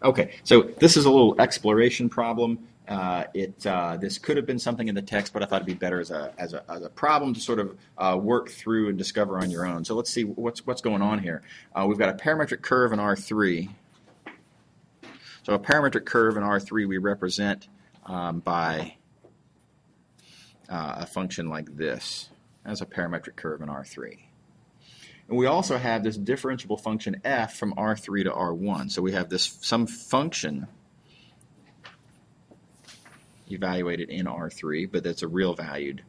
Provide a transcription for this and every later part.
Okay, so this is a little exploration problem. This could have been something in the text, but I thought it'd be better as a problem to sort of work through and discover on your own. So let's see what's going on here. We've got a parametric curve in R3. So a parametric curve in R3 we represent by a function like this as a parametric curve in R3. And we also have this differentiable function f from R3 to R1. So we have some function evaluated in R3, but that's a real valued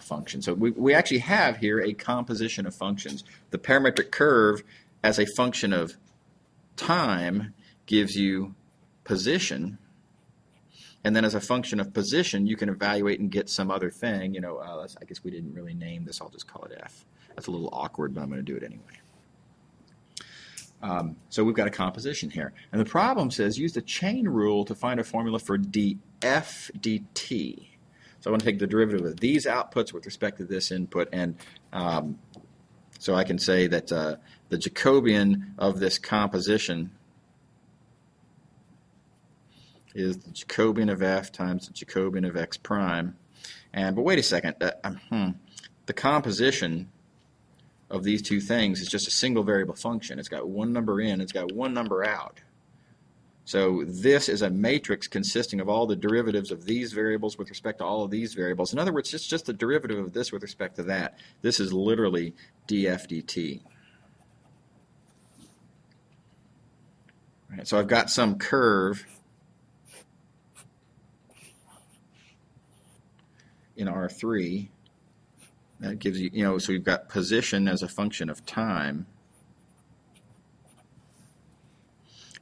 function. So we actually have here a composition of functions. The parametric curve as a function of time gives you position, and then as a function of position you can evaluate and get some other thing. I guess we didn't really name this. I'll just call it f. That's a little awkward, but I'm going to do it anyway. So we've got a composition here. And the problem says use the chain rule to find a formula for df dt. So I want to take the derivative of these outputs with respect to this input, and so I can say that the Jacobian of this composition is the Jacobian of f times the Jacobian of x prime. But wait a second. The composition of these two things is just a single variable function. It's got one number in, it's got one number out. So this is a matrix consisting of all the derivatives of these variables with respect to all of these variables. In other words, it's just the derivative of this with respect to that. This is literally df dt. Right, so I've got some curve in R3 that gives you, so we've got position as a function of time.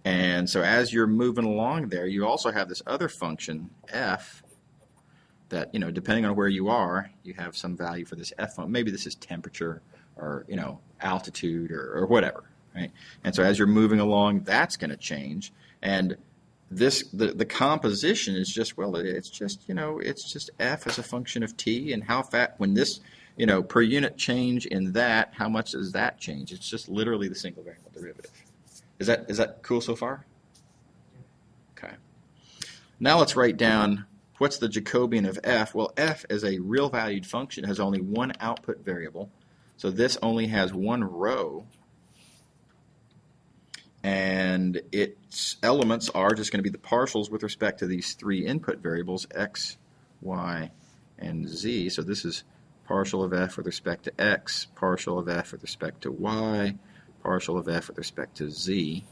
And so as you're moving along there, you also have this other function, f, that, depending on where you are, you have some value for this f function. Maybe this is temperature or, altitude or whatever, right? And so as you're moving along, that's going to change. And the composition is just, it's just f as a function of t, and how fast, when this, per unit change in that, how much does that change? It's just literally the single variable derivative. Is that cool so far? Okay. Now let's write down what's the Jacobian of f. Well, f is a real valued function. It has only one output variable. So this only has one row. And its elements are just going to be the partials with respect to these three input variables, x, y, and z. So this is partial of f with respect to x, partial of f with respect to y, partial of f with respect to z.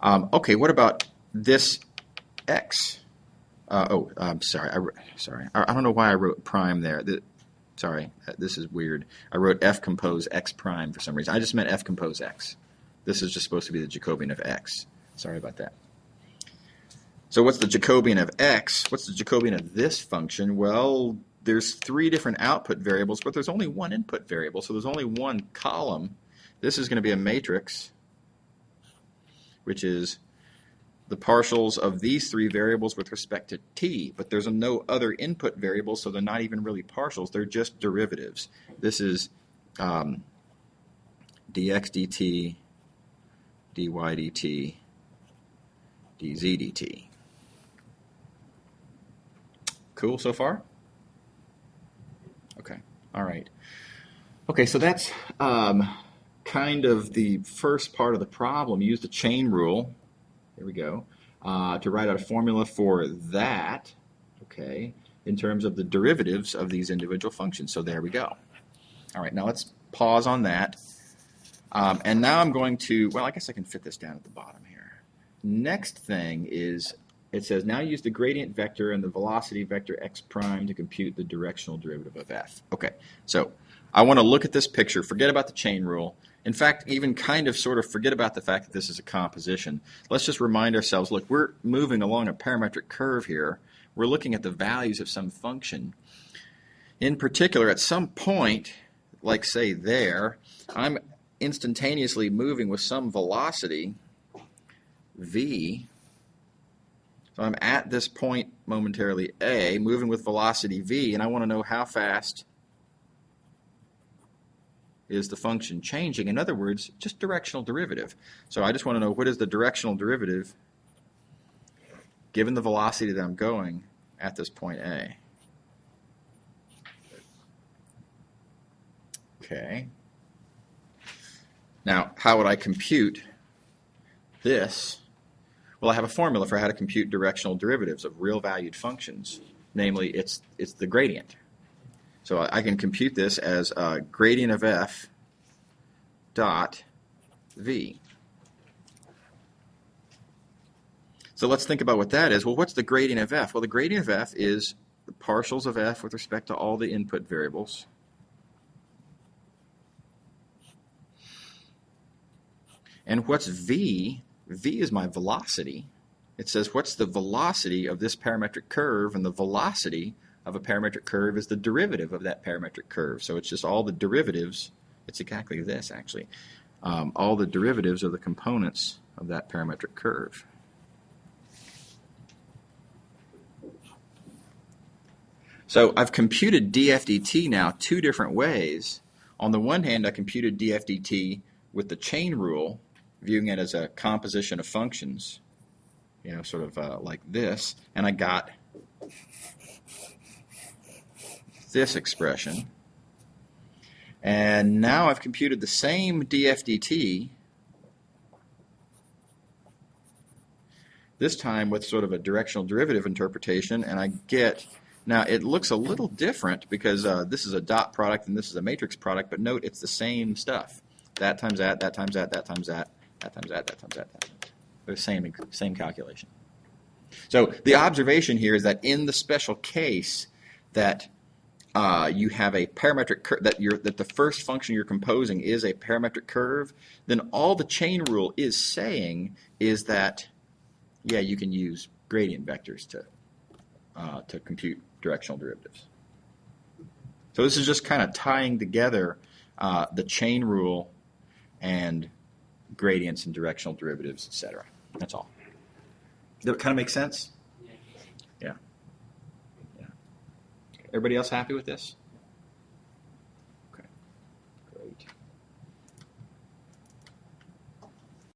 Okay, what about this x? I'm sorry. I don't know why I wrote prime there. Sorry, this is weird. I wrote f compose x prime for some reason. I just meant f compose x. This is just supposed to be the Jacobian of x. Sorry about that. So what's the Jacobian of x? What's the Jacobian of this function? Well, there's three different output variables, but there's only one input variable, so there's only one column. This is going to be a matrix, which is the partials of these three variables with respect to t, but there's no other input variables, so they're not even really partials. They're just derivatives. This is dx dt, dy dt, dz dt. Cool so far? Okay, all right. Okay, so that's kind of the first part of the problem. Use the chain rule, here we go, to write out a formula for that, okay, in terms of the derivatives of these individual functions. So there we go. All right, now let's pause on that. And now I'm going to, I guess I can fit this down at the bottom here. Next thing is, it says now use the gradient vector and the velocity vector x prime to compute the directional derivative of f. Okay, so I want to look at this picture, forget about the chain rule. In fact, even kind of sort of forget about the fact that this is a composition. Let's just remind ourselves, look, we're moving along a parametric curve here. We're looking at the values of some function. In particular, at some point, like say there, I'm instantaneously moving with some velocity, v. So I'm at this point momentarily, a, moving with velocity v, and I want to know how fast is the function changing. In other words, just directional derivative. So I just want to know what is the directional derivative given the velocity that I'm going at this point A. Okay. Now, how would I compute this? Well, I have a formula for how to compute directional derivatives of real valued functions. Namely, it's the gradient. So I can compute this as gradient of f dot v. So let's think about what that is. Well, what's the gradient of f? Well, the gradient of f is the partials of f with respect to all the input variables. And what's v? V is my velocity. It says what's the velocity of this parametric curve, and the velocity of a parametric curve is the derivative of that parametric curve. So it's just all the derivatives. It's exactly this, actually. All the derivatives of the components of that parametric curve. So I've computed df dt now two different ways. On the one hand, I computed df dt with the chain rule, viewing it as a composition of functions, you know, sort of like this, and I got this expression. And now I've computed the same df dt, this time with sort of a directional derivative interpretation, and I get, now it looks a little different because this is a dot product and this is a matrix product, but note it's the same stuff. That times that, that times that, that times that, that times that, that times that, that times that. They're the same calculation. So the observation here is that in the special case that you have a parametric curve, that the first function you're composing is a parametric curve, then all the chain rule is saying is that, yeah, you can use gradient vectors to compute directional derivatives. So this is just kind of tying together the chain rule and gradients and directional derivatives, etc. That's all. Does that kind of make sense? Yeah. Yeah. Everybody else happy with this?